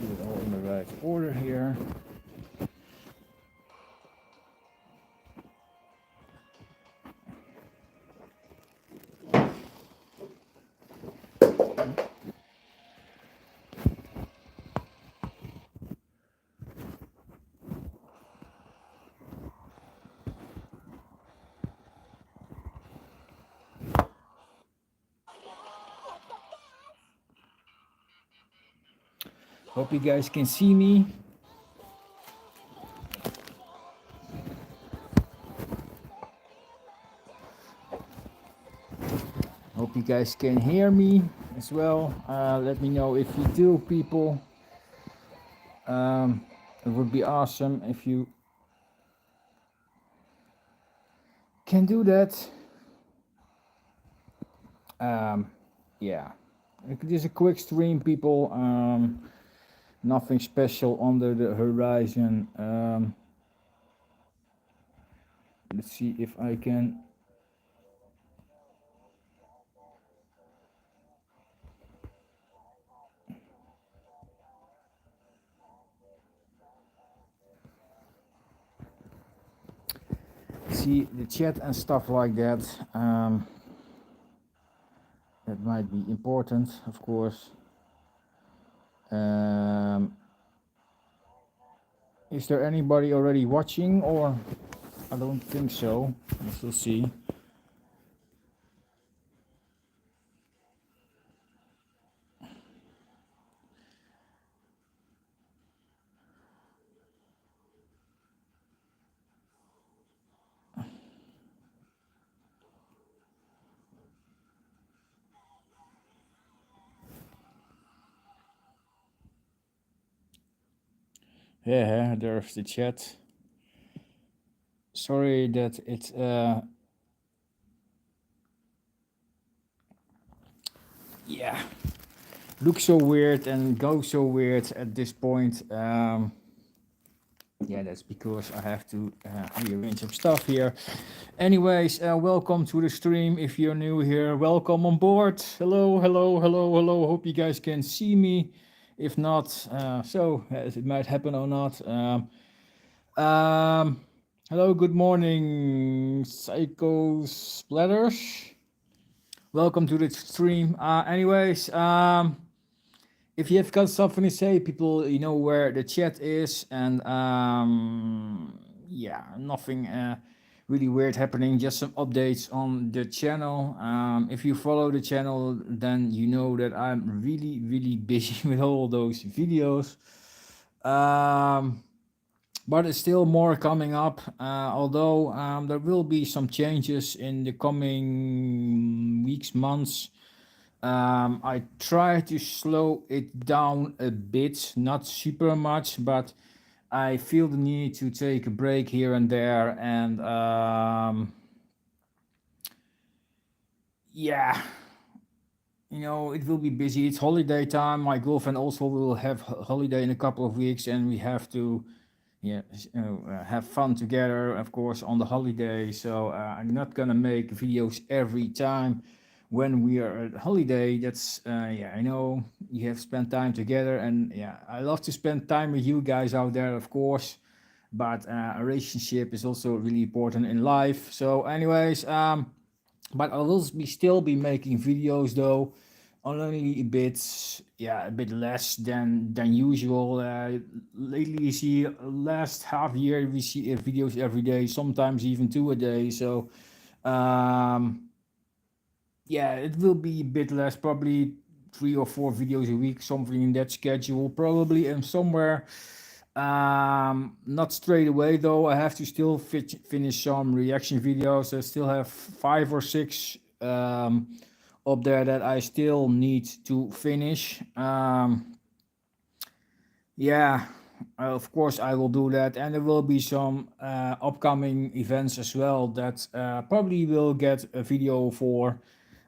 put it all in the right order here. Hope you guys can see me. Hope you guys can hear me as well. Let me know if you do, people. It would be awesome if you can do that. Yeah, it is a quick stream, people. Nothing special under the horizon. Let's see if I can. See the chat and stuff like that. That might be important, of course. Is there anybody already watching, or I don't think so. We shall see. Yeah, there's the chat. Sorry that it yeah, looks so weird and goes so weird at this point. Yeah, that's because I have to rearrange some stuff here. Anyways, welcome to the stream. If you're new here, welcome on board. Hello, hello, hello, hello. Hope you guys can see me. If not, it might happen or not. Hello, good morning, Psycho Splatters. Welcome to the stream. Anyways, if you have got something to say, people, you know where the chat is, and yeah, nothing really weird happening. Just some updates on the channel. If you follow the channel, then you know that I'm really, really busy with all those videos. But it's still more coming up, although there will be some changes in the coming weeks, months. I try to slow it down a bit, not super much, but I feel the need to take a break here and there, and yeah, you know, it will be busy. It's holiday time. My girlfriend also will have holiday in a couple of weeks, and we have to have fun together, of course, on the holiday. So I'm not gonna make videos every time when we are at holiday. That's yeah, I know you have spent time together, and yeah, I love to spend time with you guys out there, of course. But a relationship is also really important in life. So, anyways, but I will still be making videos though, only a bit, yeah, a bit less than usual. Lately, you see, last half year we see videos every day, sometimes even two a day. So, yeah, it will be a bit less, probably 3 or 4 videos a week, something in that schedule, probably, and somewhere. Not straight away though. I have to still finish some reaction videos. I still have 5 or 6 up there that I still need to finish. Yeah, of course I will do that, and there will be some upcoming events as well that probably will get a video for.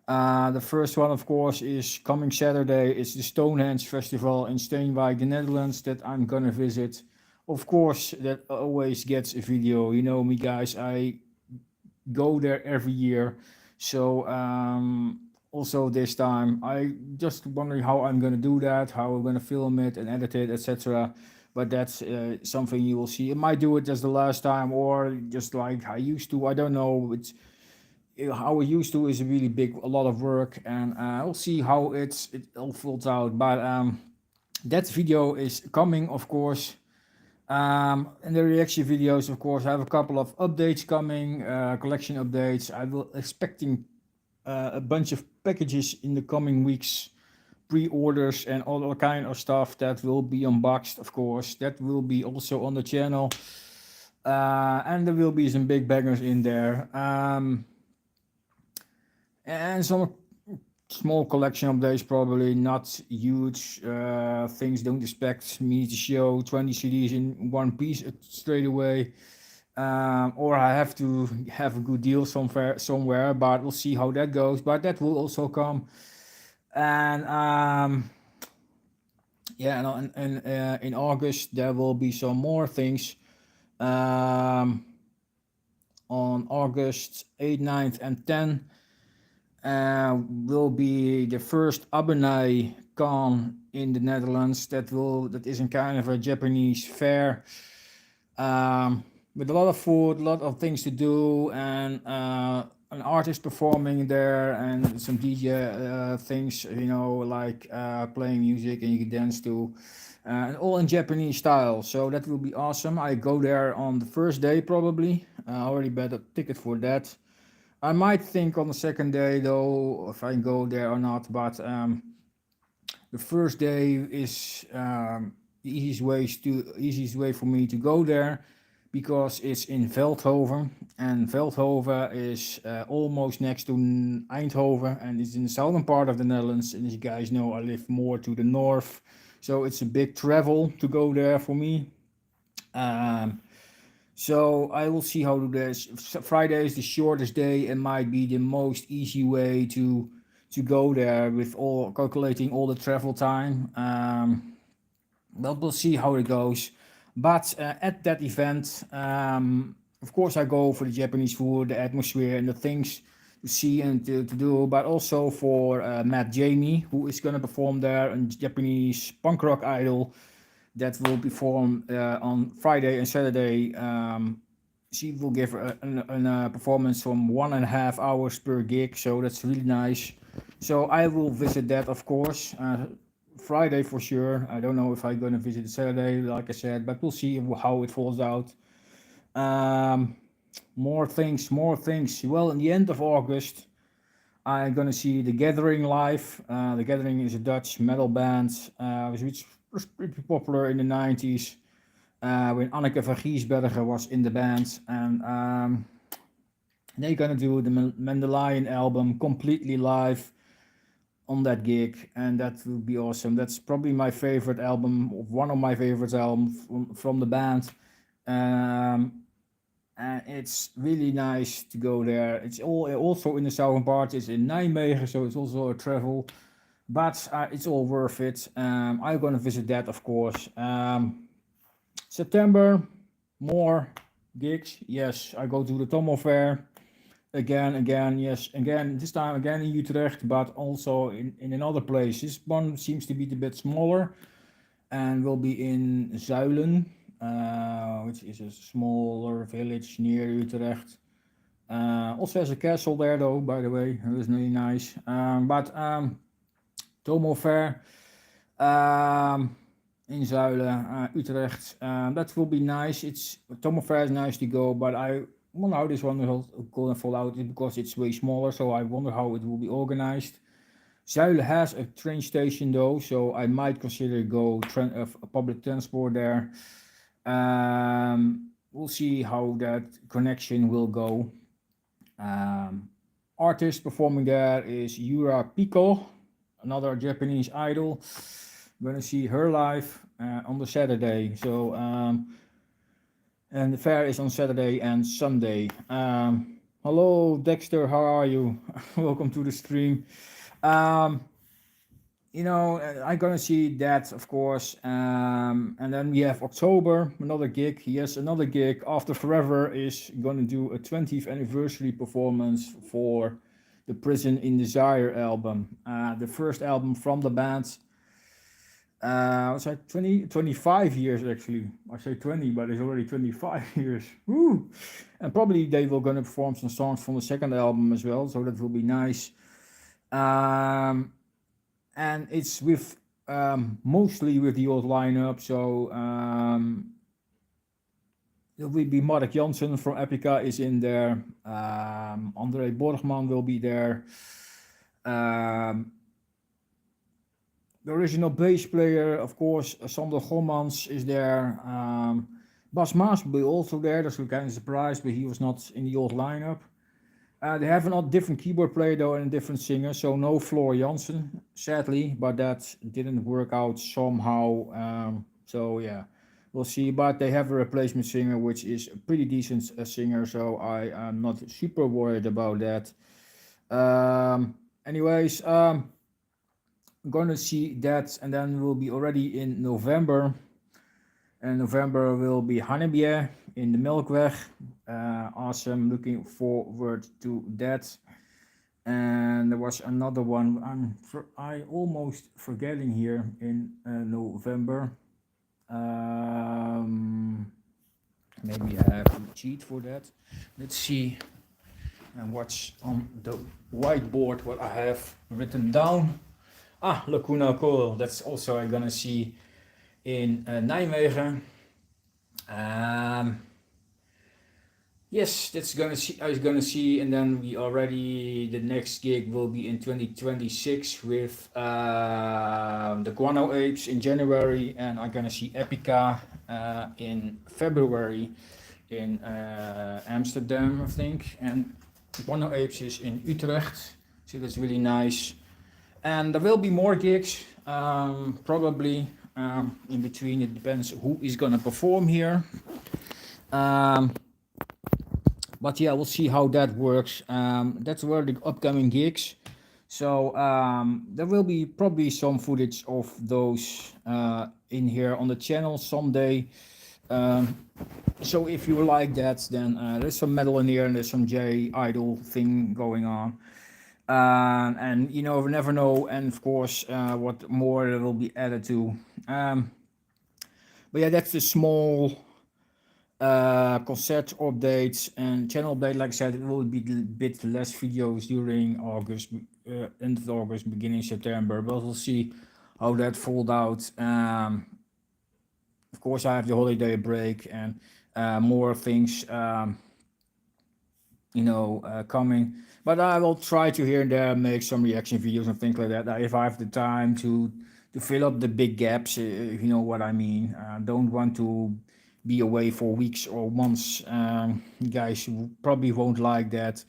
The first one, of course, is coming Saturday. It's the Stonehenge Festival in Steenwijk, the Netherlands, that I'm gonna visit. Of course, that always gets a video. You know me, guys. I go there every year. So also this time. I just wondering how I'm gonna do that, how I'm gonna film it and edit it, etc. But that's something you will see. I might do it as the last time, or just like I used to. I don't know. It's how I used to is a really big, a lot of work, and we'll see how it all folds out. But that video is coming, of course. In the reaction videos, of course, I have a couple of updates coming, collection updates. I will expecting a bunch of packages in the coming weeks, pre-orders and all kind of stuff that will be unboxed, of course. That will be also on the channel, and there will be some big bangers in there, and some small collection updates, probably not huge things. Don't expect me to show 20 CDs in one piece straight away. Or I have to have a good deal somewhere, but we'll see how that goes. But that will also come, and yeah, and in August there will be some more things. Um, on August 8th, 9th, and 10th will be the first Abernai Con in the Netherlands. That is a kind of a Japanese fair, with a lot of food, a lot of things to do, and an artist performing there, and some DJ things, like playing music and you can dance to, and all in Japanese style. So that will be awesome. I go there on the first day probably. I already bought a ticket for that. I might think on the second day though if I can go there or not, but the first day is the easiest way for me to go there, because it's in Veldhoven, and Veldhoven is almost next to Eindhoven, and it's in the southern part of the Netherlands. And as you guys know, I live more to the north, so it's a big travel to go there for me. Um, so I will see how to do this. Friday is the shortest day and might be the most easy way to go there with all calculating all the travel time. But we'll see how it goes. But at that event, of course, I go for the Japanese food, the atmosphere, and the things to see and to do. But also for Matt Jamie, who is going to perform there, a Japanese punk rock idol that will perform on Friday and Saturday. She will give a performance from 1.5 hours per gig, so that's really nice. So I will visit that, of course. Friday for sure. I don't know if I'm gonna visit Saturday, like I said, but we'll see how it falls out. Um, more things, more things. Well, in the end of August, I'm gonna see The Gathering live. The Gathering is a Dutch metal band, which was pretty popular in the 90s, when Anneke van Giesbergen was in the band. And they're gonna do the Mandelion album completely live on that gig, and that will be awesome. That's probably my favorite album, one of my favorite albums from the band. Um, and it's really nice to go there. It's also in the southern part. It's in Nijmegen, so it's also a travel, but it's all worth it. I'm gonna visit that, of course. September, more gigs. Yes, I go to the Tomo Fair again, yes, again, this time again in Utrecht, but also in another place. This one seems to be a bit smaller and will be in Zuilen, which is a smaller village near Utrecht. Also has a castle there though, by the way. It was really nice. But Tomo Fair in Zuilen, Utrecht. That will be nice. Tomo Fair is nice to go, but I wonder how this one will go and fall out, because it's way smaller, so I wonder how it will be organized. Zuilen has a train station though, so I might consider go public transport there. We'll see how that connection will go. Artist performing there is Yura Pico, another Japanese idol. I'm gonna see her live on the Saturday. So and the fair is on Saturday and Sunday. Hello Dexter, how are you? Welcome to the stream. I'm gonna see that, of course. And then we have October, another gig. Yes, another gig. After Forever is gonna do a 20th anniversary performance for the Prison in Desire album, the first album from the band. Was like 20, 25 years actually. I say 20, but it's already 25 years. Woo! And probably they will gonna perform some songs from the second album as well, so that will be nice. Um, and it's with mostly with the old lineup. So there will be Mark Jansen from Epica is in there. Andre Borgman will be there. Um, the original bass player, of course, Sander Gommans is there. Bas Maas will be also there. That's kind of surprised, but he was not in the old lineup. They have a different keyboard player though and a different singer, so no Floor Jansen, sadly, but that didn't work out somehow. So yeah, we'll see. But they have a replacement singer, which is a pretty decent singer, so I am not super worried about that. Anyways, I'm gonna see that, and then we'll be already in November. And November will be Hannebje in the Melkweg. Awesome, looking forward to that. And there was another one I almost forgetting here in November. Maybe I have to cheat for that. Let's see and what's on the whiteboard what I have written down. Lacuna Coil. That's also I'm gonna see in Nijmegen. Yes, that's gonna see. I was gonna see, and then we already the next gig will be in 2026 with the Guano Apes in January, and I'm gonna see Epica in February in Amsterdam, I think, and Guano Apes is in Utrecht, so that's really nice. And there will be more gigs, probably in between. It depends who is gonna perform here. But yeah, we'll see how that works. That's where the upcoming gigs. So there will be probably some footage of those in here on the channel someday. So if you like that, then there's some metal in here and there's some J Idol thing going on. And you know, we never know. And of course, what more there will be added to. But yeah, that's the small concert updates and channel update. Like I said, it will be a bit less videos during August, end of August, beginning September, but we'll see how that fold out. Of course, I have the holiday break and more things, coming. But I will try to here and there make some reaction videos and things like that. If I have the time to fill up the big gaps, if you know what I mean. Don't want to be away for weeks or months. You guys probably won't like that.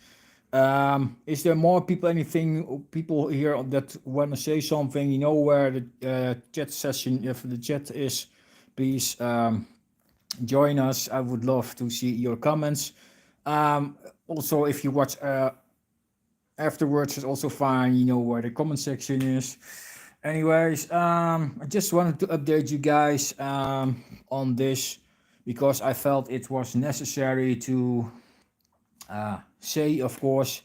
Is there more people, people here that want to say something? You know where the chat session, if the chat is, please join us. I would love to see your comments. Also, if you watch afterwards, it's also fine. You know where the comment section is. Anyways, I just wanted to update you guys on this because I felt it was necessary to say, of course,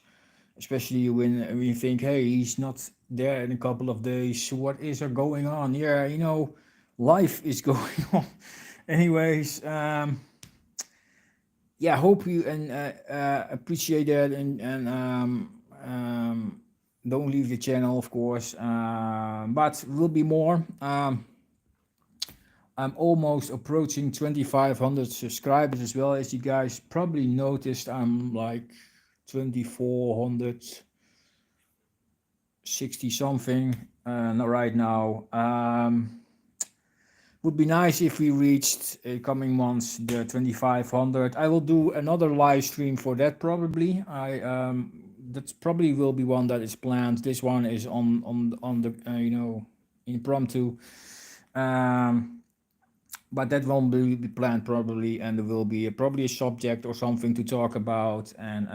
especially when you think, hey, he's not there in a couple of days. What is there going on? Yeah, you know, life is going on. Anyways, yeah, hope you appreciate that and don't leave the channel, of course. But will be more. I'm almost approaching 2,500 subscribers as well. As you guys probably noticed, I'm like 2,460 something right now. Would be nice if we reached coming months the 2,500. I will do another live stream for that probably. That's probably will be one that is planned. This one is on the impromptu. But that won't be planned probably, and there will be probably a subject or something to talk about, and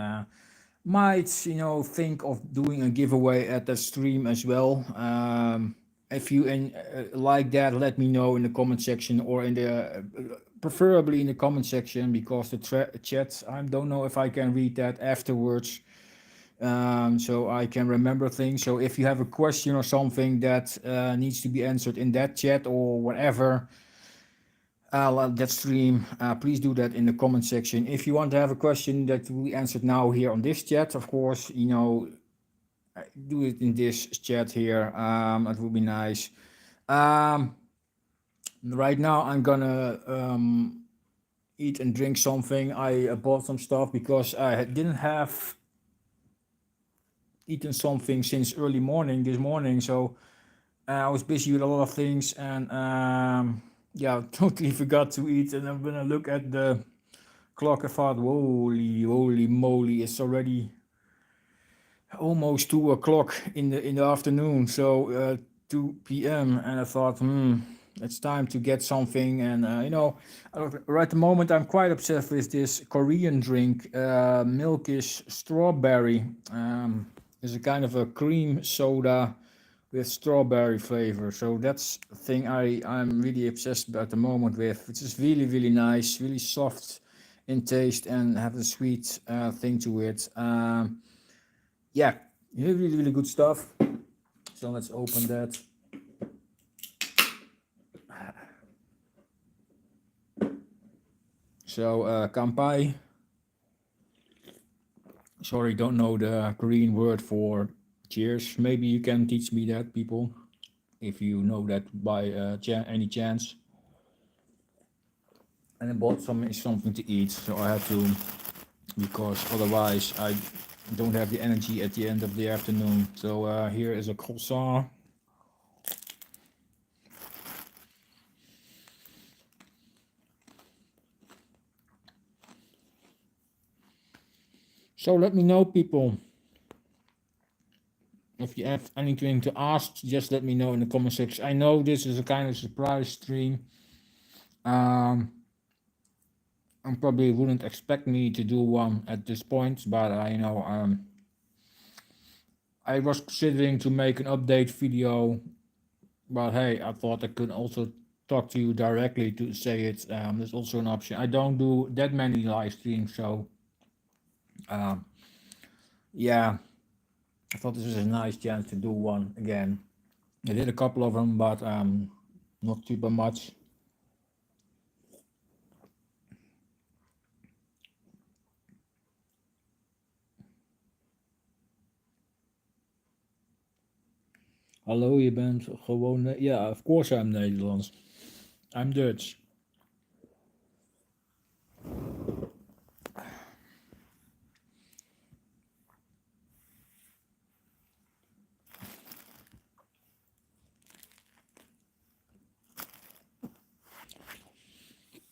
might think of doing a giveaway at that stream as well. If you like that, let me know in the comment section or in the preferably in the comment section, because the chat, I don't know if I can read that afterwards. so I can remember things. So if you have a question or something that needs to be answered in that chat or whatever, that stream, please do that in the comment section. If you want to have a question that will be answered now here on this chat, of course, do it in this chat here. That would be nice. Right now, I'm gonna eat and drink something. I bought some stuff because I didn't have eaten something since early morning this morning. So I was busy with a lot of things and yeah, totally forgot to eat. And I'm gonna look at the clock. I thought, holy moly, it's already almost 2 o'clock in the afternoon. So 2 p.m. and I thought, it's time to get something. And right at the moment I'm quite obsessed with this Korean drink. Milk is strawberry. It's a kind of a cream soda with strawberry flavor. So that's the thing I'm really obsessed at the moment with. It's just really nice, really soft in taste and have a sweet thing to it. Yeah, really good stuff. So let's open that. So kampai. Sorry, don't know the Korean word for cheers. Maybe you can teach me that, people, if you know that by any chance. And I bought something to eat, so I had to, because otherwise I don't have the energy at the end of the afternoon. So here is a croissant. So let me know, people. If you have anything to ask, just let me know in the comment section. I know this is a kind of surprise stream. And probably wouldn't expect me to do one at this point, but I was considering to make an update video, but hey, I thought I could also talk to you directly to say it. There's also an option. I don't do that many live streams, so yeah, I thought this was a nice chance to do one again. I did a couple of them, but not super much. Hallo, je bent gewoon... Yeah, of course I'm Nederlands. I'm Dutch.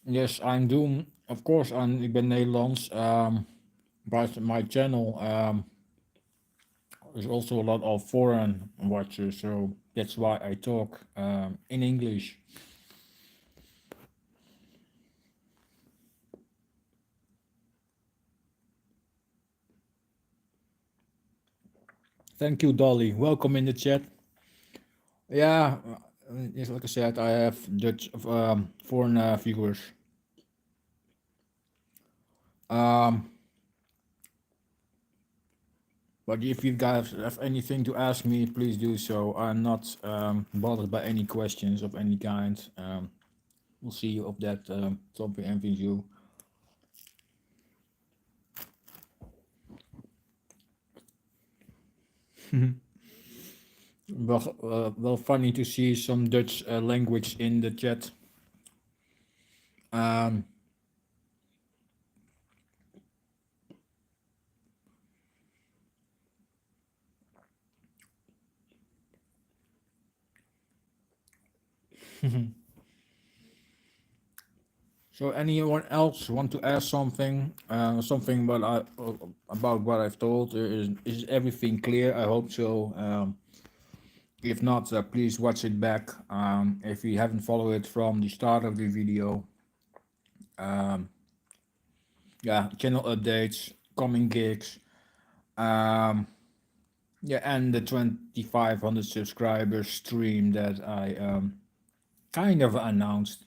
Yes, I'm doing... Of course, ik ben Nederlands. But my channel there's also a lot of foreign watchers, so that's why I talk in English. Thank you, Dolly. Welcome in the chat. Yeah, yes, like I said, I have Dutch foreign viewers. But if you guys have anything to ask me, please do so. I'm not bothered by any questions of any kind. We'll see you of that topic and video. Well, funny to see some Dutch language in the chat. So anyone else want to ask something? Something about what I've told? Is everything clear? I hope so. If not, please watch it back. If you haven't followed it from the start of the video. Yeah, channel updates, coming gigs. Yeah, and the 2,500 subscribers stream that I kind of announced.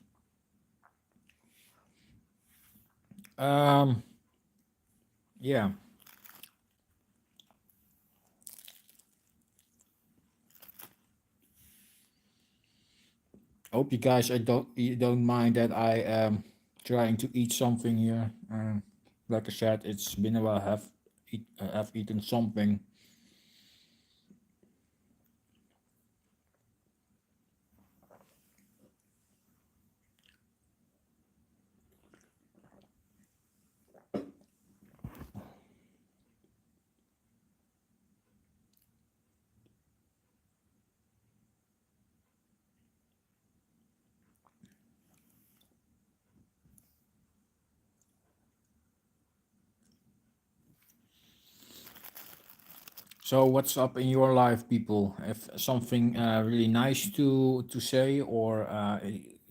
Yeah. Hope you don't mind that I am trying to eat something here. Like I said, it's been a while. Have eaten something. So what's up in your life, people? If something really nice to say, or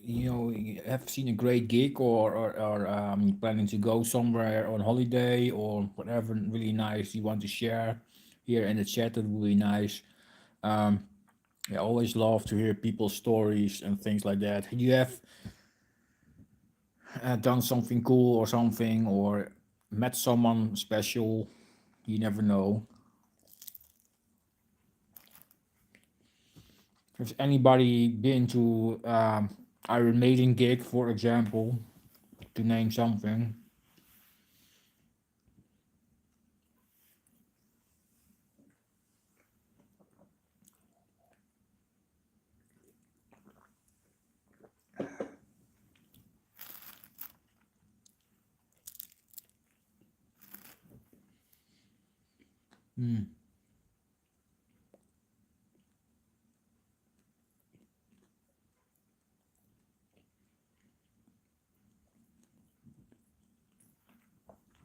you have seen a great gig, or planning to go somewhere on holiday, or whatever really nice you want to share here in the chat, it would be nice. Um, I always love to hear people's stories and things like that. You have done something cool or something, or met someone special. You never know. Has anybody been to Iron Maiden gig, for example, to name something? Hmm.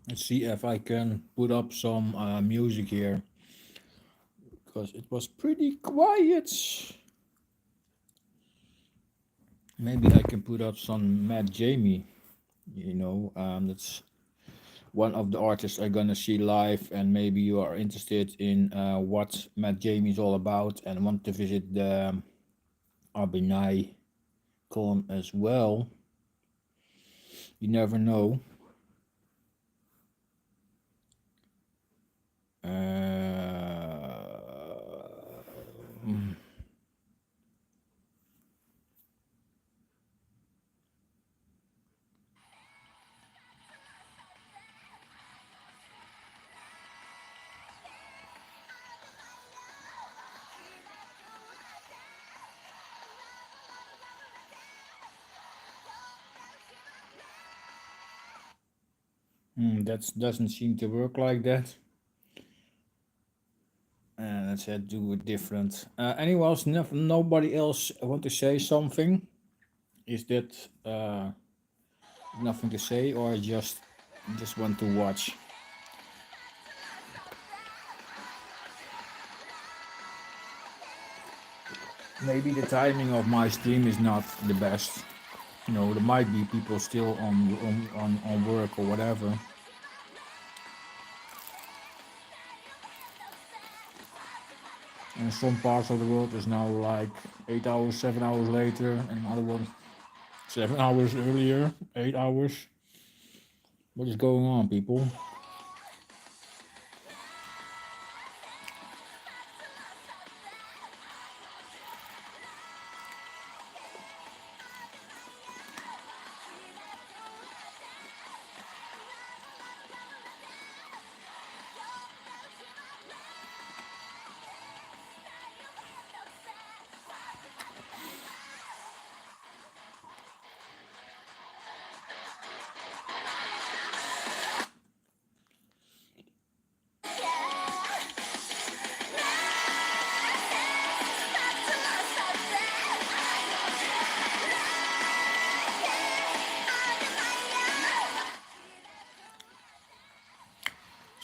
Let's see if I can put up some music here because it was pretty quiet. Maybe I can put up some Matt Jamie. That's one of the artists I'm gonna see live, and maybe you are interested in what Matt Jamie is all about and want to visit the Abinai column as well. You never know. Mm, that doesn't seem to work like that. Let's do it different. Anyone else? Nobody else want to say something? Is that nothing to say, or just want to watch? Maybe the timing of my stream is not the best. There might be people still on work or whatever. And some parts of the world is now like 8 hours, 7 hours later, and other ones 7 hours earlier, 8 hours. What is going on, people?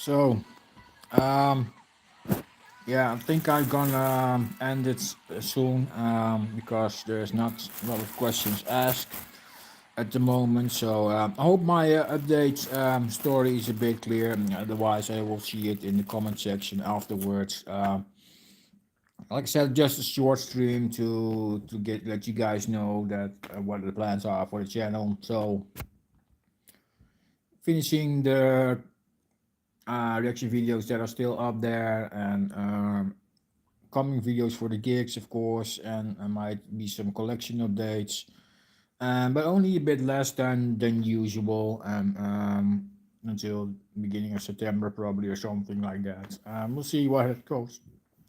So, um, yeah, I think I'm gonna end it soon because there's not a lot of questions asked at the moment. So I hope my update story is a bit clear. Otherwise, I will see it in the comment section afterwards. Like I said, just a short stream to get let you guys know that what the plans are for the channel. So finishing the reaction videos that are still up there, and coming videos for the gigs, of course, and might be some collection updates, but only a bit less than usual, until beginning of September probably or something like that. We'll see where it goes.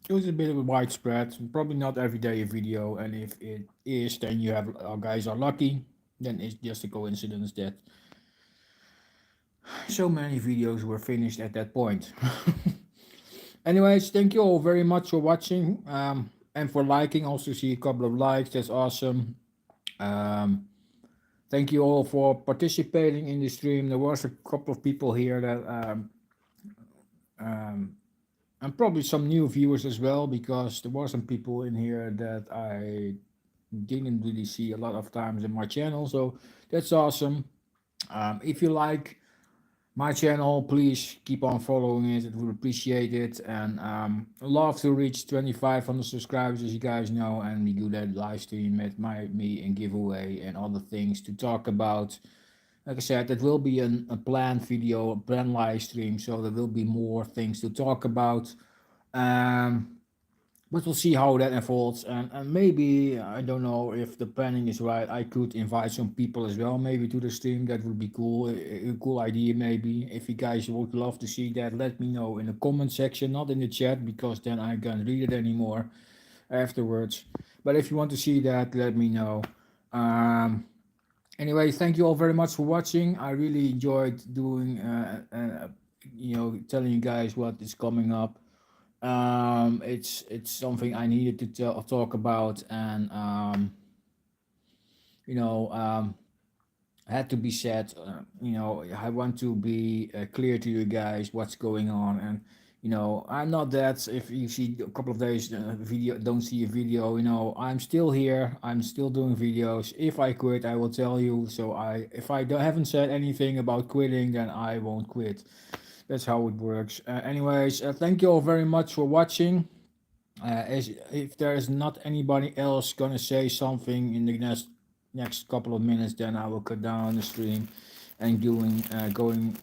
It was a bit of a widespread, probably not every day a video, and if it is, then you have guys are lucky. Then it's just a coincidence that so many videos were finished at that point. Anyways, thank you all very much for watching, and for liking. Also see a couple of likes. That's awesome. Um, Thank you all for participating in the stream. There was a couple of people here that um, and probably some new viewers as well, because there were some people in here that I didn't really see a lot of times in my channel. So that's awesome. If you like my channel, please keep on following it. It would appreciate it, and love to reach 2,500 subscribers, as you guys know, and we do that live stream with me and giveaway and other things to talk about. Like I said, it will be a planned video, a planned live stream, so there will be more things to talk about. Um, but we'll see how that unfolds, and maybe I don't know if the planning is right. I could invite some people as well, maybe to the stream. That would be cool. A cool idea, maybe. If you guys would love to see that, let me know in the comment section, not in the chat, because then I can't read it anymore afterwards. But if you want to see that, let me know. Um, Anyway, thank you all very much for watching. I really enjoyed doing, telling you guys what is coming up. It's something I needed to talk about, and you know, had to be said. I want to be clear to you guys what's going on, and I'm not that. If you see a couple of days video, don't see a video. I'm still here. I'm still doing videos. If I quit, I will tell you. So if I don't, haven't said anything about quitting, then I won't quit. That's how it works. Anyways, thank you all very much for watching. If there is not anybody else gonna say something in the next couple of minutes, then I will cut down the stream and going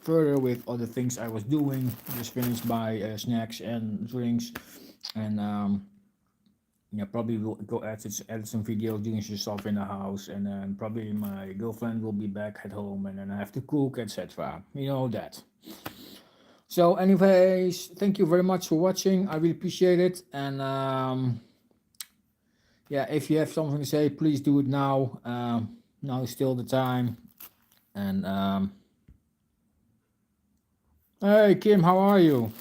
further with other things I was doing. Just finished my snacks and drinks, and yeah, probably will go edit some videos, doing some stuff in the house, and then probably my girlfriend will be back at home, and then I have to cook, etc. You know that. So, anyways, thank you very much for watching. I really appreciate it. And yeah, if you have something to say, please do it now. Now is still the time. And hey, Kim, how are you?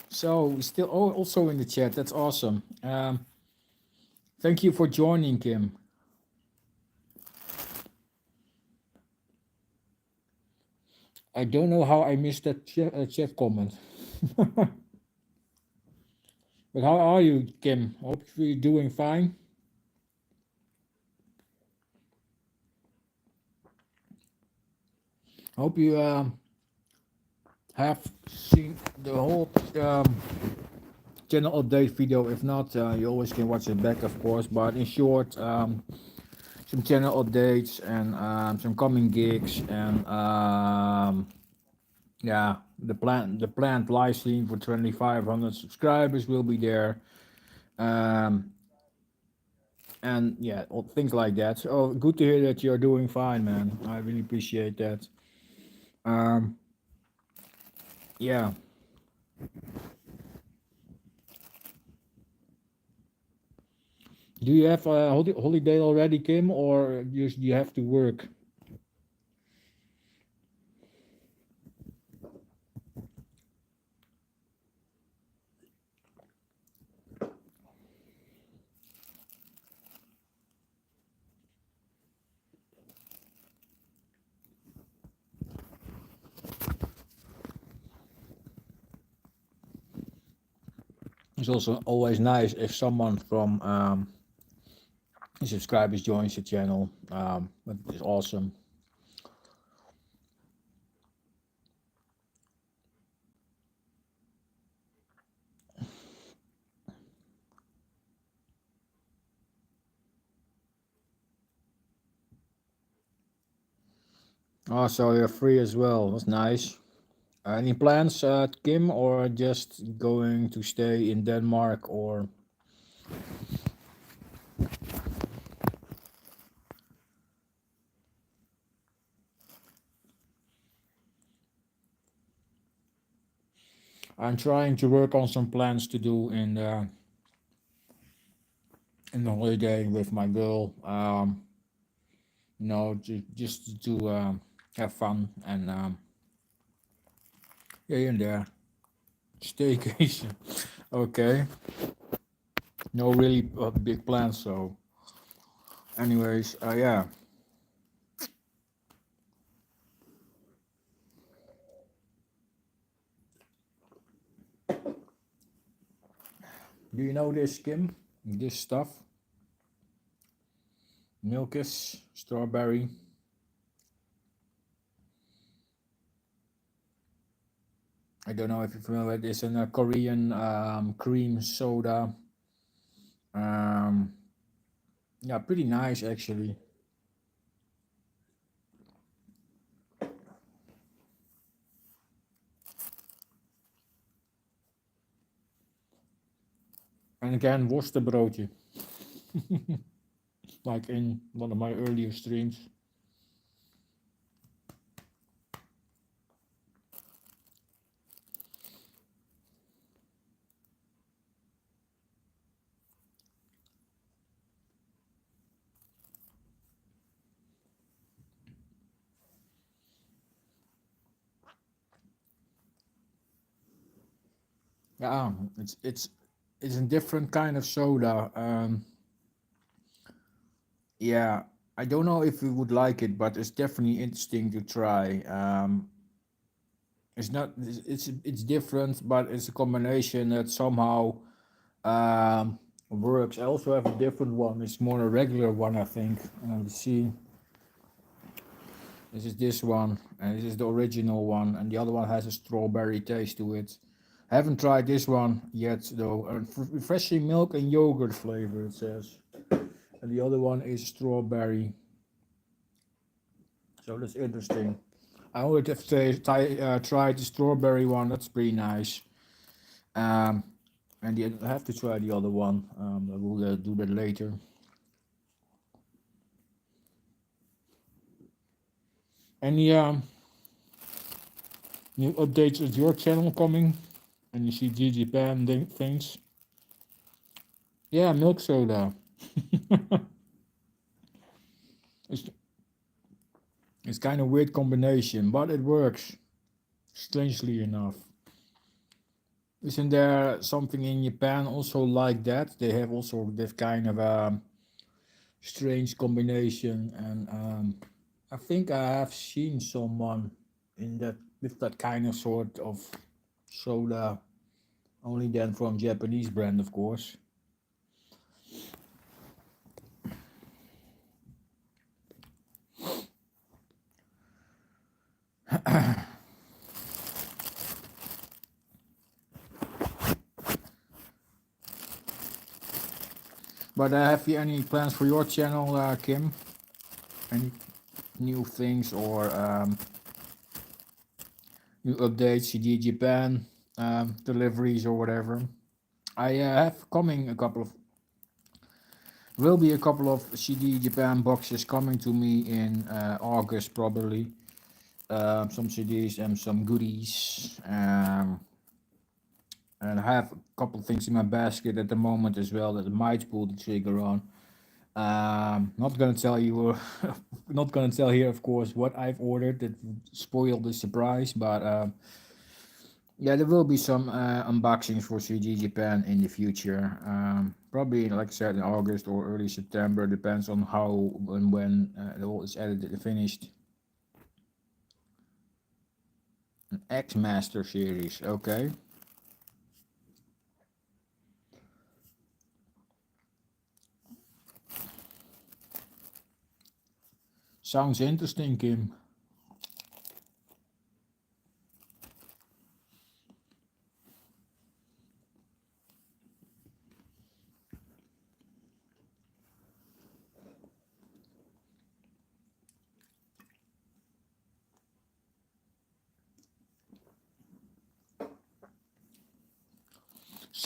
So, still also in the chat. That's awesome. Thank you for joining, Kim. I don't know how I missed that chat comment. But how are you, Kim? Hope you're doing fine. Hope you have seen the whole channel update video. If not, you always can watch it back, of course. But in short, some channel updates and some coming gigs, and yeah, the planned live stream for 2,500 subscribers will be there. Um, and yeah, things like that. So good to hear that you're doing fine, man. I really appreciate that. Um, yeah. Do you have a holiday already, Kim, or you have to work? It's also always nice if someone from subscribers joins the channel. But it's awesome. Oh, so you're free as well. That's nice. Any plans, Kim, or just going to stay in Denmark? Or I'm trying to work on some plans to do in the holiday with my girl. Just to have fun and here and there. Staycation. Okay. No really big plans. So, anyways, yeah. Do you know this, Kim? This stuff? Milkis, strawberry. I don't know if you're familiar with this. In a Korean cream soda. Um, yeah, pretty nice actually. And again, worstenbroodje, like in one of my earlier streams. Yeah, it's a different kind of soda. Yeah, I don't know if you would like it, but it's definitely interesting to try. It's not it's different, but it's a combination that somehow works. I also have a different one. It's more a regular one, I think. Let's see. This is this one, and this is the original one, and the other one has a strawberry taste to it. I haven't tried this one yet, though. Refreshing milk and yogurt flavor, it says. And the other one is strawberry. So that's interesting. I would have tried the strawberry one. That's pretty nice. Um, and I have to try the other one. I will do that later. Any new updates with your channel coming? And you see Japan things? Yeah, milk soda. it's it's kind of weird combination, but it works. Strangely enough. Isn't there something in Japan also like that? They have also this kind of strange combination, and I think I have seen someone in that with that kind of sort of soda. Only then from Japanese brand, of course. But have you any plans for your channel, Kim? Any new things or new updates, CD Japan deliveries or whatever? I have coming a couple of will be a couple of CD Japan boxes coming to me in August probably. Some CDs and some goodies. And I have a couple of things in my basket at the moment as well that I might pull the trigger on. Not gonna tell you, not gonna tell here, of course, what I've ordered. That would spoil the surprise, but yeah, there will be some unboxings for CG Japan in the future. Probably, like I said, in August or early September, depends on how and when it all is edited and finished. An X Master series, okay. Sounds interesting, Kim.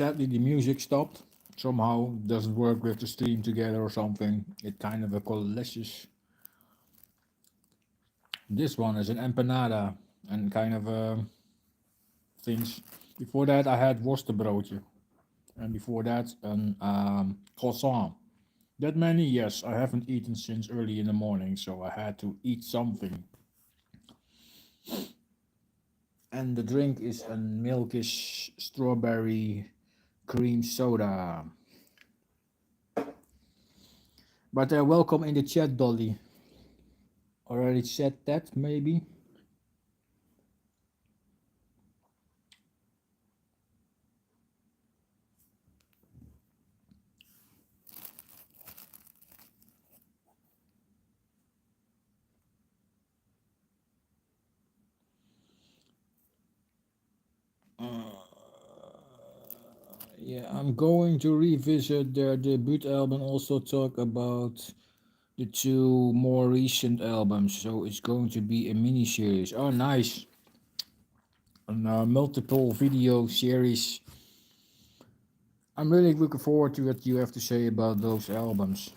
Sadly, the music stopped. Somehow it doesn't work with the stream together or something. It kind of coalesces. This one is an empanada and kind of things. Before that, I had worstenbroodje, and before that, an croissant. That many, yes. I haven't eaten since early in the morning, so I had to eat something. And the drink is a milkish strawberry cream soda. But welcome in the chat, Dolly. Already said that, maybe? Uh, yeah, I'm going to revisit their debut album, also talk about the two more recent albums, so it's going to be a mini series. Oh, nice! A multiple video series. I'm really looking forward to what you have to say about those albums.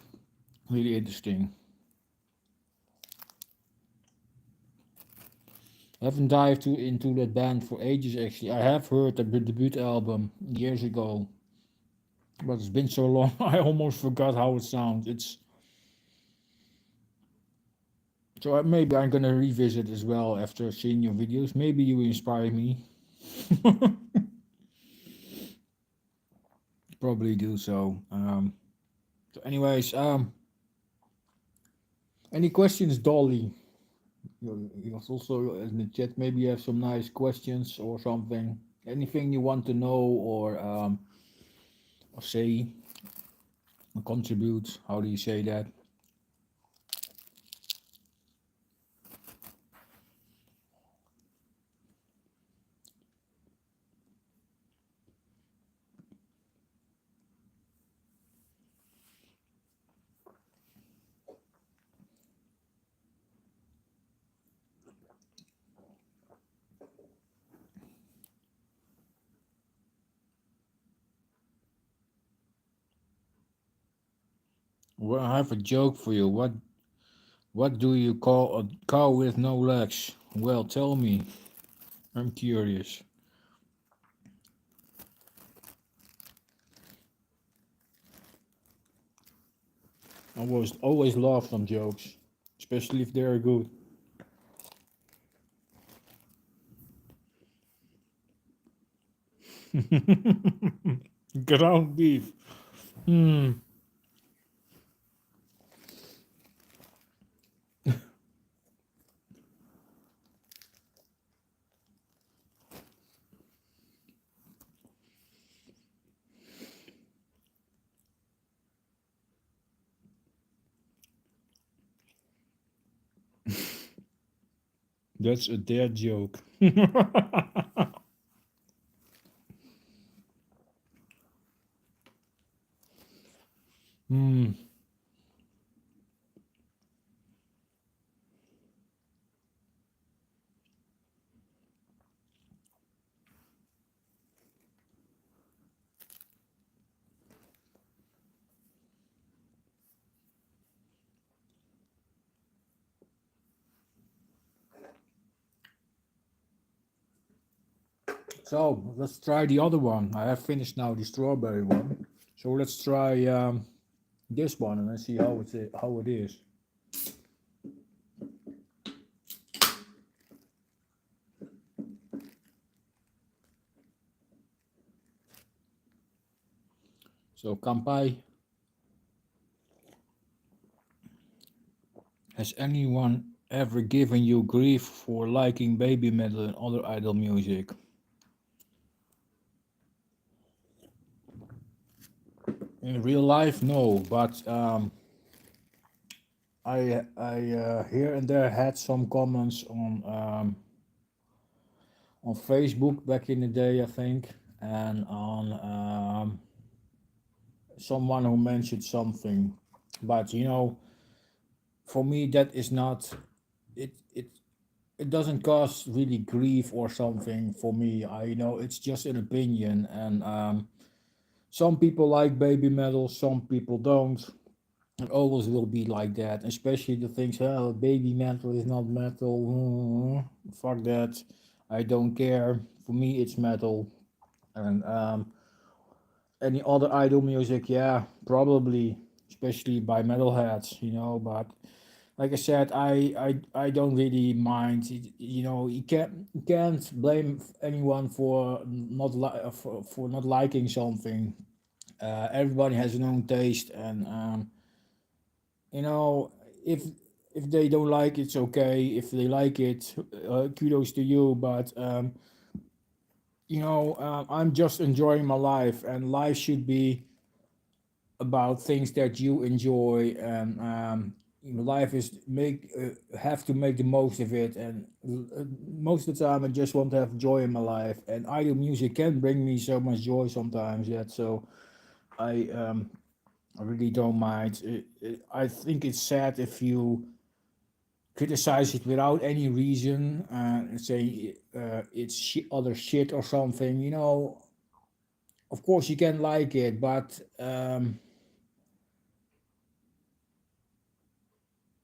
Really interesting. I haven't dived into that band for ages actually. I have heard the debut album years ago, but it's been so long I almost forgot how it sounds. It's so maybe I'm gonna revisit as well after seeing your videos. Maybe you inspire me. Probably do so. Anyways, any questions, Dolly? You also in the chat. Maybe you have some nice questions or something. Anything you want to know or say or contribute? How do you say that? Well, I have a joke for you. What do you call a cow with no legs? Well, tell me. I'm curious. I always love some jokes, especially if they're good. Ground beef. Hmm. That's a dead joke. Hmm. So let's try the other one. I have finished now the strawberry one. So let's try this one and let's see how it is. So Kampai, has anyone ever given you grief for liking baby metal and other idol music? In real life, no, but I here and there had some comments on Facebook back in the day, I think, and on someone who mentioned something, but for me that is not it. It doesn't cause really grief or something for me. I know it's just an opinion, and Some people like baby metal, some people don't. It always will be like that, especially the things, oh, baby metal is not metal. Fuck that. I don't care. For me, it's metal. And any other idol music, yeah, probably, especially by metalheads, But like I said, I don't really mind. You can't blame anyone for for not liking something. Everybody has their own taste, and you know if if they don't like it's okay. If they like it, kudos to you. But I'm just enjoying my life, and life should be about things that you enjoy, and life is make have to make the most of it. And most of the time I just want to have joy in my life, and idle music can bring me so much joy sometimes. That so I really don't mind. I think it's sad if you criticize it without any reason, and say it's other shit or something. Of course you can like it, but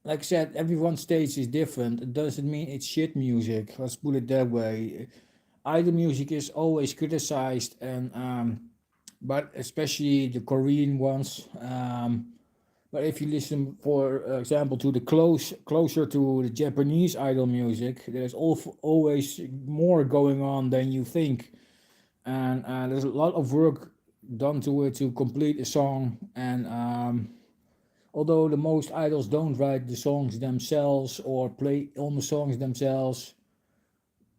like I said, everyone's taste is different. It doesn't mean it's shit music. Let's put it that way. Idol music is always criticized, and but especially the Korean ones. But if you listen, for example, to the closer to the Japanese idol music, there's always more going on than you think, and there's a lot of work done to it to complete a song. And although the most idols don't write the songs themselves or play on the songs themselves,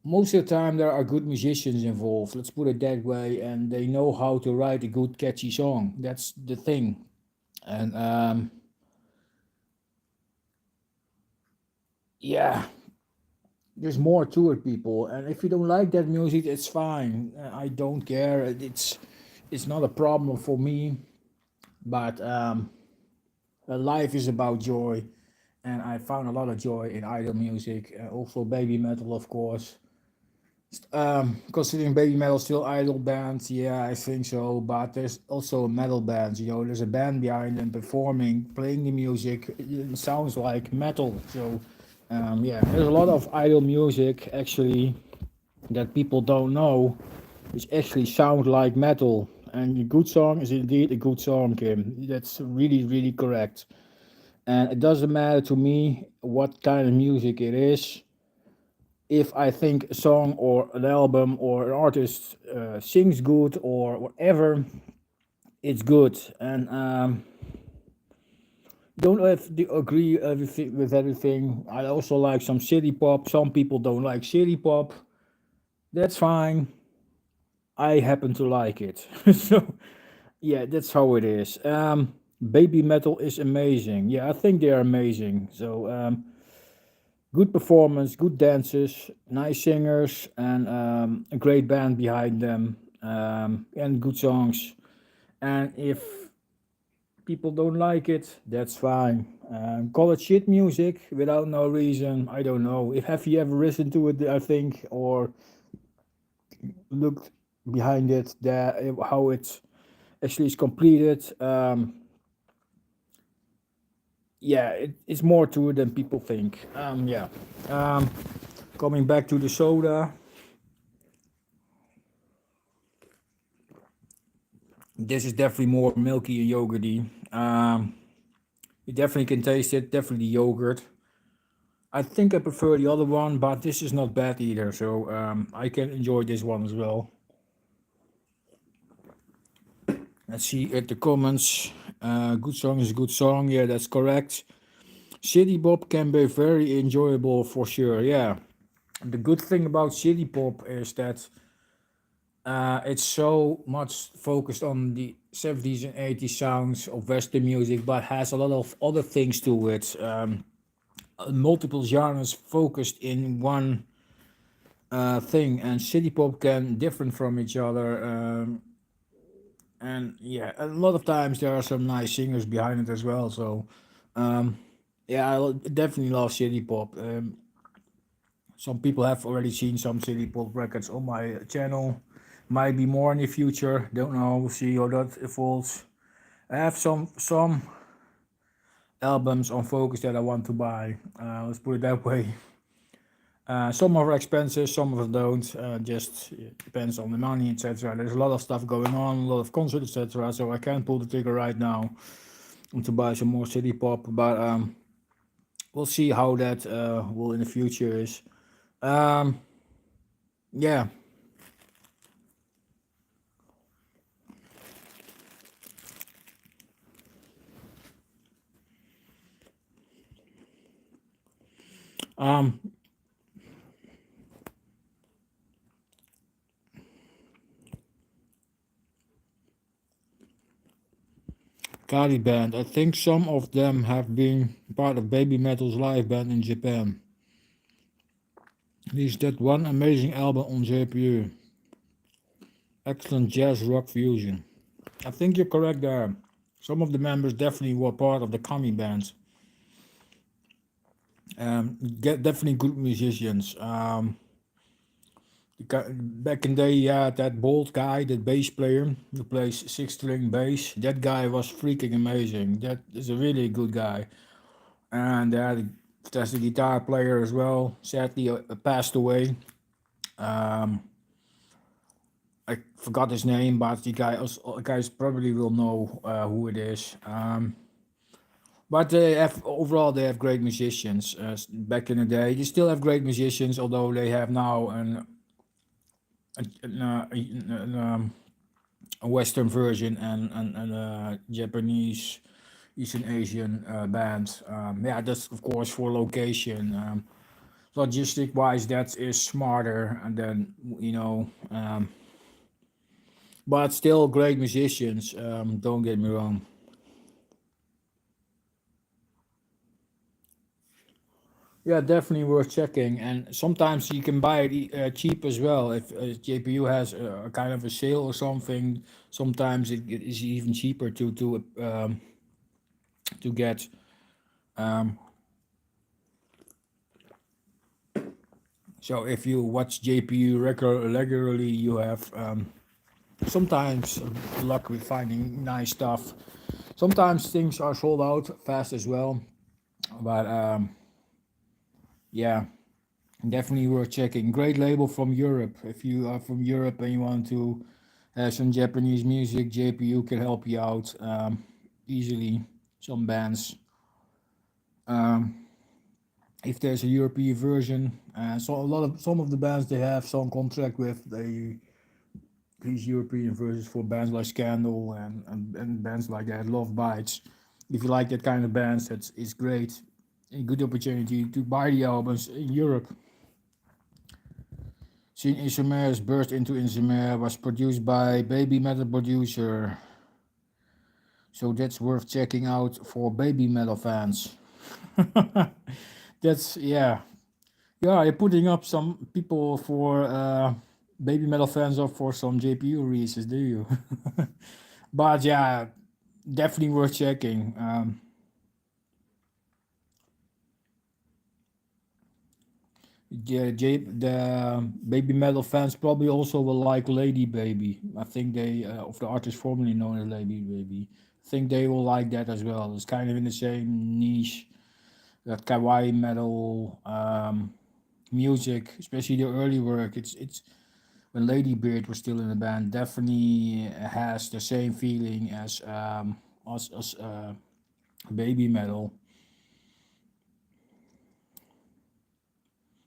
most of the time there are good musicians involved. Let's put it that way, and they know how to write a good, catchy song. That's the thing. And yeah, there's more to it, people. And if you don't like that music, it's fine. I don't care. It's not a problem for me. But life is about joy, and I found a lot of joy in idol music. Also, baby metal, of course. Considering baby metal still idol bands, yeah, I think so. But there's also metal bands. There's a band behind them performing, playing the music. It sounds like metal. So, yeah, there's a lot of idol music actually that people don't know, which actually sound like metal. And a good song is indeed a good song, Kim. That's really, really correct. And it doesn't matter to me what kind of music it is. If I think a song or an album or an artist sings good or whatever, it's good. And don't have to agree everything with everything. I also like some city pop. Some people don't like city pop. That's fine. I happen to like it. So yeah, that's how it is. Baby metal is amazing. Yeah, I think they are amazing. So good performance, good dances, nice singers, and a great band behind them, and good songs. And if people don't like it, that's fine. Call it shit music without no reason. I don't know. If have you ever listened to it? I think, or looked behind it, that how it actually is completed. Yeah, it's more to it than people think. Yeah. Um, Coming back to the soda, this is definitely more milky and yogurty. You definitely can taste it. Definitely yogurt. I think I prefer the other one, but this is not bad either. So I can enjoy this one as well. Let's see at the comments. Good song is a good song. Yeah, that's correct. City pop can be very enjoyable for sure. Yeah. The good thing about city pop is that it's so much focused on the 70s and 80s sounds of Western music, but has a lot of other things to it. Multiple genres focused in one thing, and city pop can different from each other. And yeah, a lot of times there are some nice singers behind it as well. So um, yeah, definitely love city pop. Some people have already seen some city pop records on my channel. Might be more in the future. Don't know. We'll see how that evolves. I have some albums on Focus that I want to buy. Let's put it that way. Some are expensive, some of them don't. Just depends on the money, etc. There's a lot of stuff going on, a lot of concerts, etc. So I can't pull the trigger right now to buy some more city pop. But we'll see how that will in the future is. Um, yeah. Um, Kali band. I think some of them have been part of Baby Metal's live band in Japan. He's that one amazing album on JPU. Excellent jazz rock fusion. I think you're correct there. Some of the members definitely were part of the Kami bands. Get definitely good musicians. Back in the day, yeah, that bald guy, that bass player who plays six-string bass. That guy was freaking amazing. That is a really good guy. And they had a fantastic guitar player as well. Sadly, passed away. Um, I forgot his name, but the guy, guys probably will know who it is. But they have overall they have great musicians. Back in the day, they still have great musicians, although they have now a Western version and a Japanese, Eastern Asian band. Yeah, that's of course for location. Logistic wise, that is smarter, and then but still great musicians. Don't get me wrong. Yeah, definitely worth checking. And sometimes you can buy it cheap as well. If JPU has a kind of a sale or something, sometimes it is even cheaper to get. Um, so if you watch JPU regularly, you have sometimes luck with finding nice stuff. Sometimes things are sold out fast as well, but yeah, definitely worth checking. Great label from Europe. If you are from Europe and you want to have some Japanese music, JPU can help you out easily. Some bands. Um, if there's a European version, so a lot of some of the bands they have some contract with they these European versions for bands like Scandal and bands like that. Love Bites. If you like that kind of bands, that's it's great. A good opportunity to buy the albums in Europe. Seen Isomers burst into Insomer was produced by Baby Metal producer, so that's worth checking out for Baby Metal fans. That's yeah. You're putting up some people for Baby Metal fans up for some JPU releases, do you? But yeah, definitely worth checking. The Baby Metal fans probably also will like Lady Baby. I think they, of the artist formerly known as Lady Baby, I think they will like that as well. It's kind of in the same niche, that kawaii metal music, especially the early work. It's when Lady Beard was still in the band, definitely has the same feeling as Baby Metal.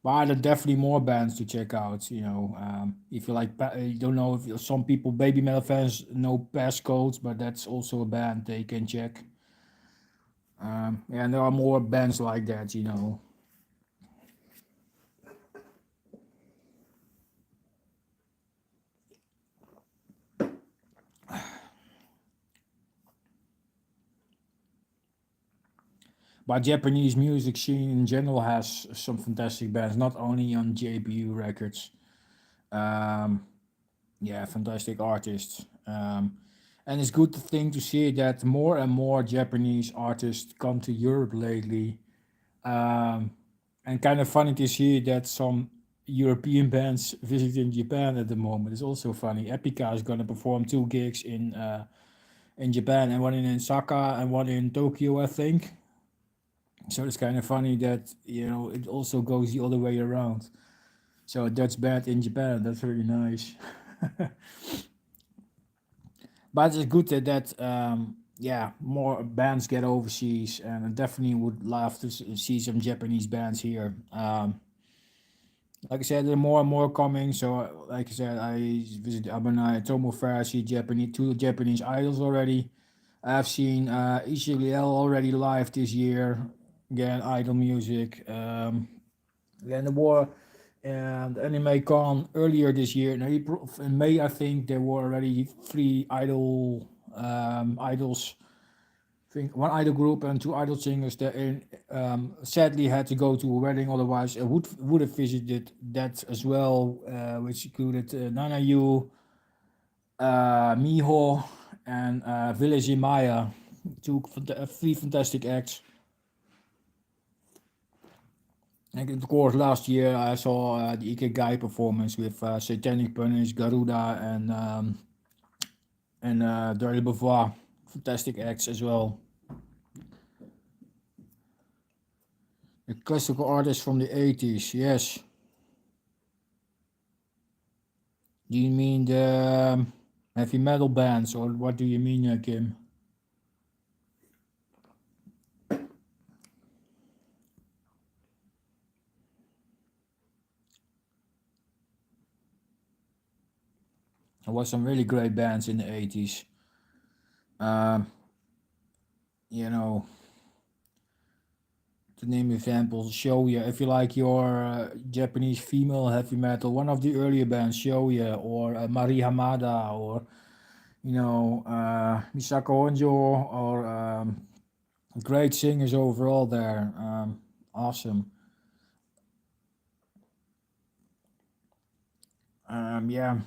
But there are definitely more bands to check out. If you like, you don't know if some people, Baby Metal fans, know Passcodes, but that's also a band they can check. And there are more bands like that. But Japanese music scene in general has some fantastic bands, not only on JPU records. Um, yeah, fantastic artists. And it's good thing to see that more and more Japanese artists come to Europe lately. Um, and kind of funny to see that some. European bands visiting Japan at the moment. It's also funny. Epica is gonna perform 2 gigs in Japan, and one in Osaka and one in Tokyo, I think. So it's kind of funny that it also goes the other way around. So a Dutch band in Japan, that's really nice. But it's good that yeah, more bands get overseas, and I definitely would love to see some Japanese bands here. Like I said, there are more and more coming. So, like I said, I visited Abanai, Tomofashi, Japanese, 2 Japanese idols already. I've seen ECGL already live this year. Again, idol music. Again, the war and Anime Con earlier this year in April, in May, I think there were already 3 idols. I think one idol group and 2 idol singers that sadly had to go to a wedding. Otherwise, I would have visited that as well, which included Nana Yu, Miho, and Village Maya, 3 fantastic acts. And of course, last year I saw the Ikigai performance with Satanic Punish, Garuda, and Dirty Beauvoir. Fantastic acts as well. The classical artists from the 80s, yes. Do you mean the heavy metal bands, or what do you mean, Kim? There was some really great bands in the 80s. Um, you know, to name examples, Shoya. If you like your Japanese female heavy metal, one of the earlier bands, Shoya, or Mari Hamada, or Misako Honjo, or great singers overall there. Awesome. Yeah,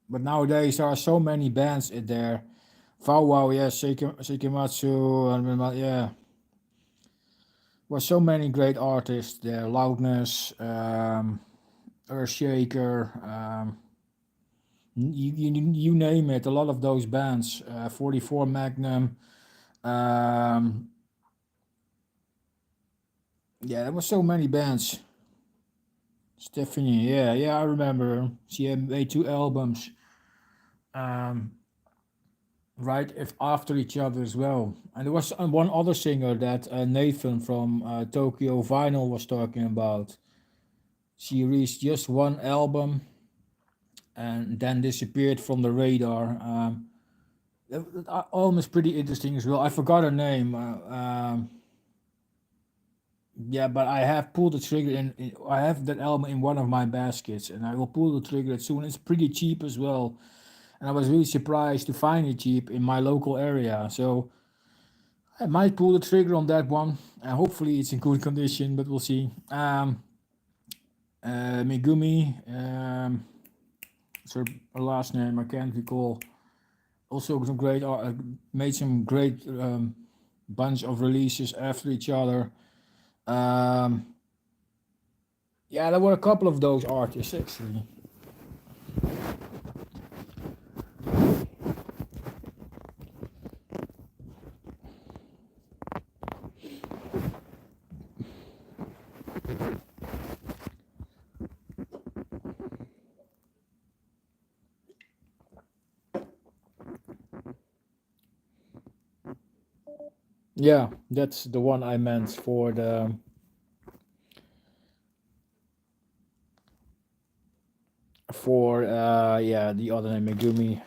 but nowadays there are so many bands in there. Wow Wow, yeah, Sekimatsu, and yeah, was so many great artists there. Loudness, Earthshaker, you name it. A lot of those bands. 44 Magnum. Um, yeah, there was so many bands. Stephanie, yeah, I remember. She had made 2 albums. Um, right if after each other as well. And there was one other singer that Nathan from Tokyo Vinyl was talking about. She released just 1 album and then disappeared from the radar. That album is pretty interesting as well. I forgot her name. Yeah, but I have pulled the trigger I have that album in one of my baskets, and I will pull the trigger soon. It's pretty cheap as well, and I was really surprised to find it cheap in my local area. So I might pull the trigger on that one. Hopefully, it's in good condition, but we'll see. Megumi, it's her last name, I can't recall. Also, some great made some great bunch of releases after each other. Um, yeah, there were a couple of those artists actually. Yeah, that's the one I meant for yeah, the other name, Megumi.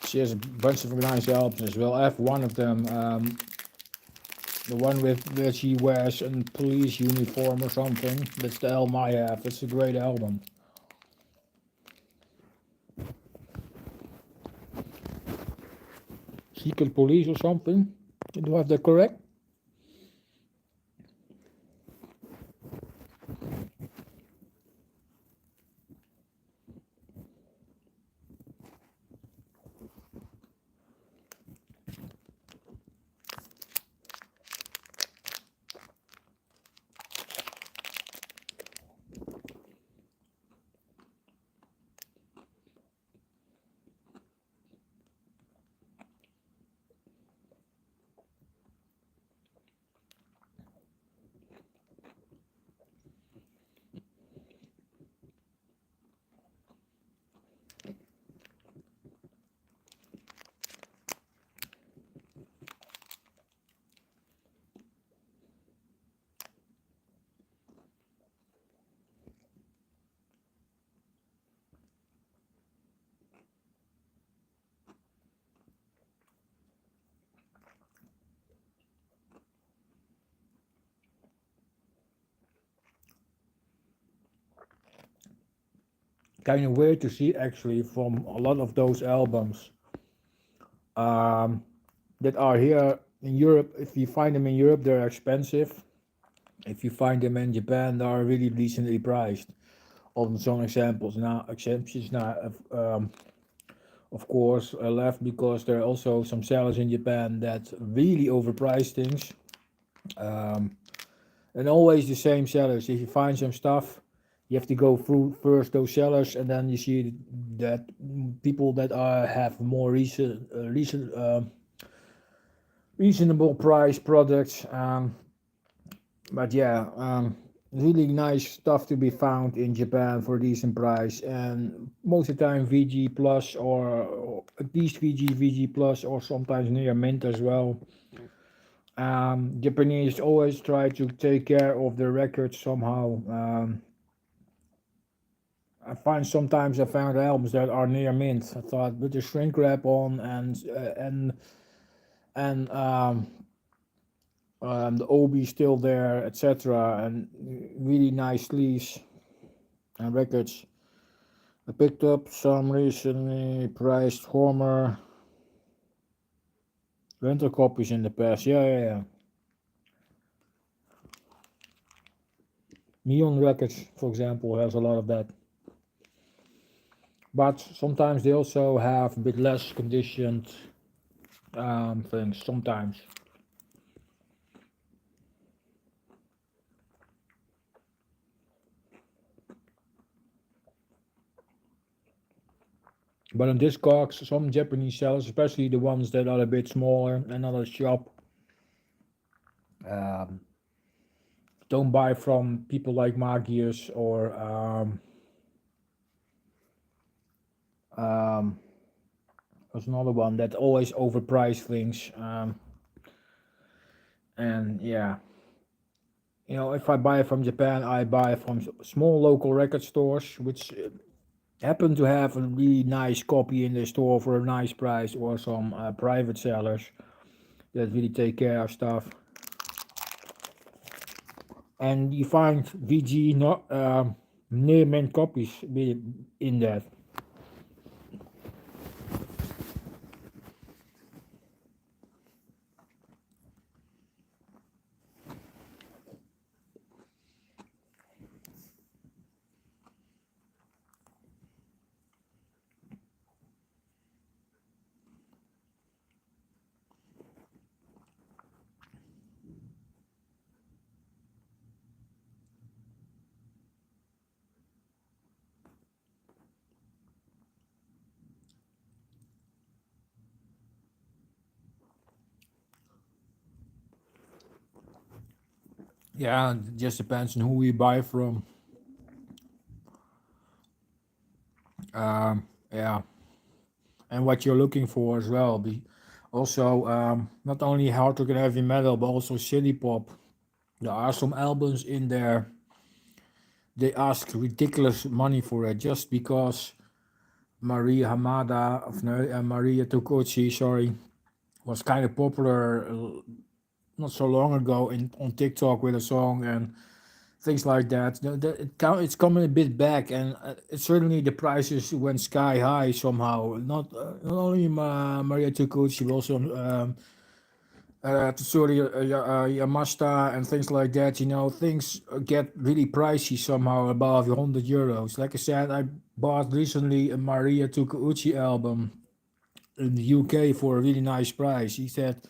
She has a bunch of nice albums as well. I have one of them, the one with where she wears a police uniform or something. That's the album I have. It's a great album. Secret Police or something. Do I have that correct? kind of weird to see actually from a lot of those albums um, that are here in Europe. If you find them in Europe, they're expensive. If you find them in Japan, they are really decently priced. On some examples now, exceptions now, of course, left because there are also some sellers in Japan that really overprice things. Um, and always the same sellers. If you find some stuff, you have to go through first those sellers, and then you see that people that have more reasonable price products. But yeah, really nice stuff to be found in Japan for a decent price, and most of the time VG plus or at least VG plus or sometimes near mint as well. Japanese always try to take care of their records somehow. I find sometimes I found albums that are near mint. I thought with the shrink wrap on and the OB still there, etcetera. And really nice sleeves and records. I picked up some recently priced former rental copies in the past. Yeah. Neon Records, for example, has a lot of that. But sometimes they also have a bit less conditioned things. Sometimes. But on Discogs, some Japanese sellers, especially the ones that are a bit smaller and not as sharp, um, don't buy from people like Magius or um, there's another one that always overprice things. And yeah, if I buy from Japan, I buy from small local record stores, which happen to have a really nice copy in their store for a nice price, or some private sellers that really take care of stuff. And you find VG not near mint copies in that. Yeah, it just depends on who you buy from. Yeah, and what you're looking for as well. Also, not only hard rock and heavy metal, but also city pop. There are some albums in there. They ask ridiculous money for it just because Maria Hamada, of no, Maria Tokuchi, sorry, was kind of popular not so long ago on TikTok with a song and things like that. It's coming a bit back, and certainly the prices went sky high somehow. Not only Maria Tukuchi, but also Tsuri Yamashita and things like that. Things get really pricey somehow above €100. Like I said, I bought recently a Maria Tukuchi album in the UK for a really nice price. He said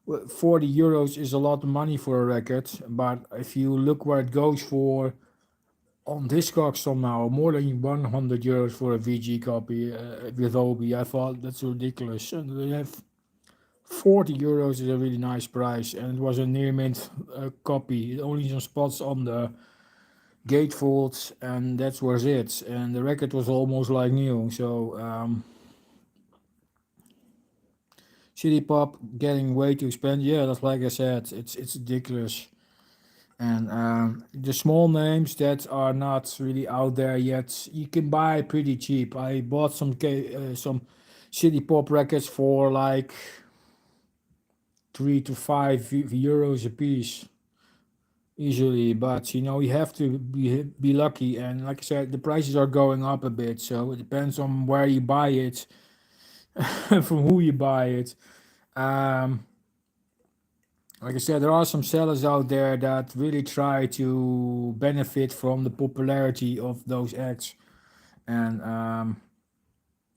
€40 is a lot of money for a record, but if you look where it goes for on Discogs somehow, more than €100 for a VG copy with Obi, I thought that's ridiculous. And they have €40 is a really nice price, and it was a near mint copy. Only some spots on the gatefolds, and that was it. And the record was almost like new. So city pop getting way too expensive. Yeah, that's like I said, it's ridiculous. And the small names that are not really out there yet, you can buy pretty cheap. I bought some city pop records for like €3 to €5 a piece. easily. But you have to be lucky. And like I said, the prices are going up a bit, so it depends on where you buy it, from who you buy it. Um, like I said, there are some sellers out there that really try to benefit from the popularity of those acts, and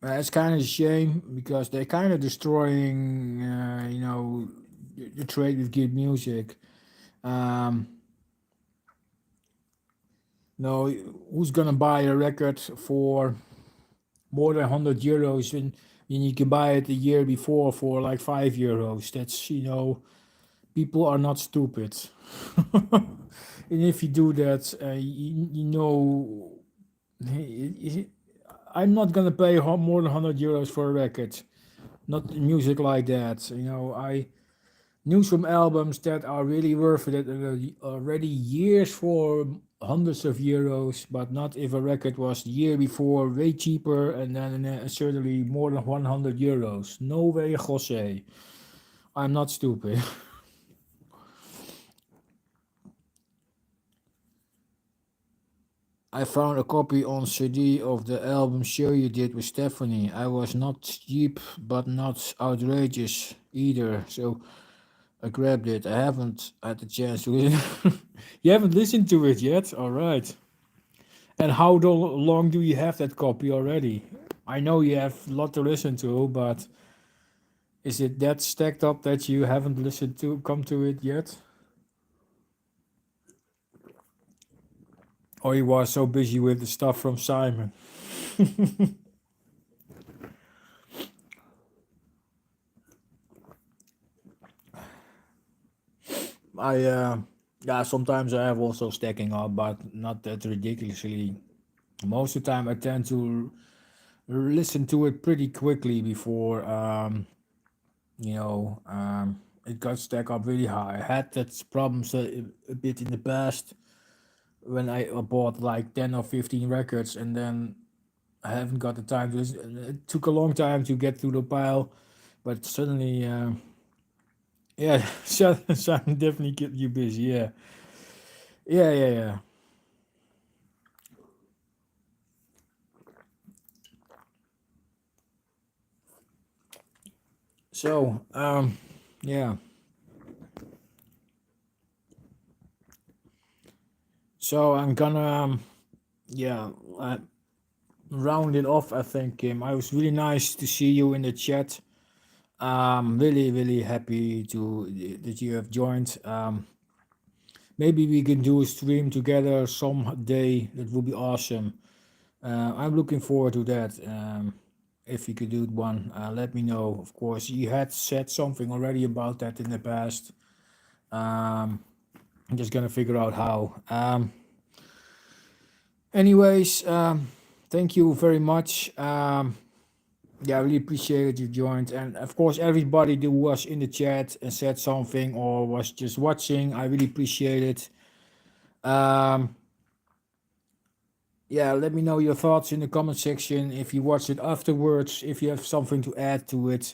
it's kind of a shame because they're kind of destroying, the trade with good music. Um, no, who's gonna buy a record for more than €100 when you can buy it a year before for like €5? That's people are not stupid. And if you do that, I'm not gonna pay more than €100 for a record. Not music like that. I knew some albums that are really worth it already years for hundreds of euros, but not if a record was the year before way cheaper and then certainly more than €100. No way, Jose. I'm not stupid. I found a copy on CD of the album show you did with Stephanie. I was not cheap, but not outrageous either. So I grabbed it. I haven't had the chance to listen. You haven't listened to it yet? All right. And how long do you have that copy already? I know you have a lot to listen to, but is it that stacked up that you haven't listened to, come to it yet? Or you was so busy with the stuff from Simon? I yeah, sometimes I have also stacking up, but not that ridiculously. Most of the time, I tend to listen to it pretty quickly before it got stacked up really high. I had that problems a bit in the past when I bought like 10 or 15 records, and then I haven't got the time to listen. It took a long time to get through the pile, but suddenly, yeah, Simon definitely kept you busy. Yeah, yeah. So, yeah. So I'm gonna, yeah, round it off. I think, Kim. I was really nice to see you in the chat. Really, really happy that you have joined. Maybe we can do a stream together some day. That would be awesome. I'm looking forward to that. If you could do one, let me know. Of course, you had said something already about that in the past. I'm just gonna figure out how. Anyways, thank you very much. Yeah, I really appreciate that you joined, and of course, everybody who was in the chat and said something or was just watching, I really appreciate it. Um, yeah, let me know your thoughts in the comment section if you watch it afterwards, if you have something to add to it.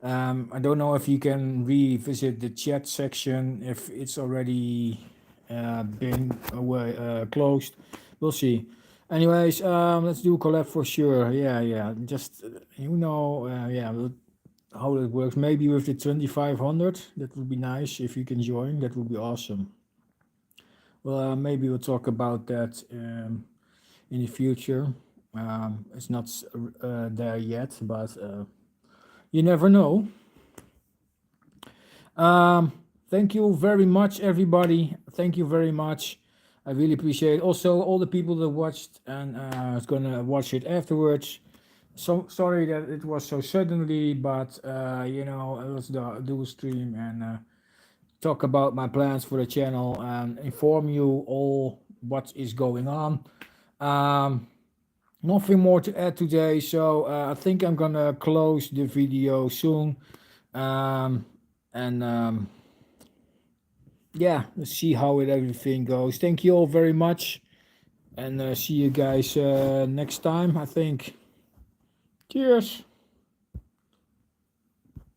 I don't know if you can revisit the chat section if it's already been away closed. We'll see. Anyways, let's do a collab for sure. Yeah. Just yeah, how that works. Maybe with the 2500, that would be nice if you can join. That would be awesome. Well, maybe we'll talk about that in the future. It's not there yet, but you never know. Um, Thank you very much, everybody. Thank you very much. I really appreciate it. Also, all the people that watched and is gonna watch it afterwards. So sorry that it was so suddenly, but I was do a stream and talk about my plans for the channel and inform you all what is going on. Um, Nothing more to add today, so I think I'm gonna close the video soon. Um, and yeah, let's see how everything goes. Thank you all very much, and see you guys next time, I think. Cheers.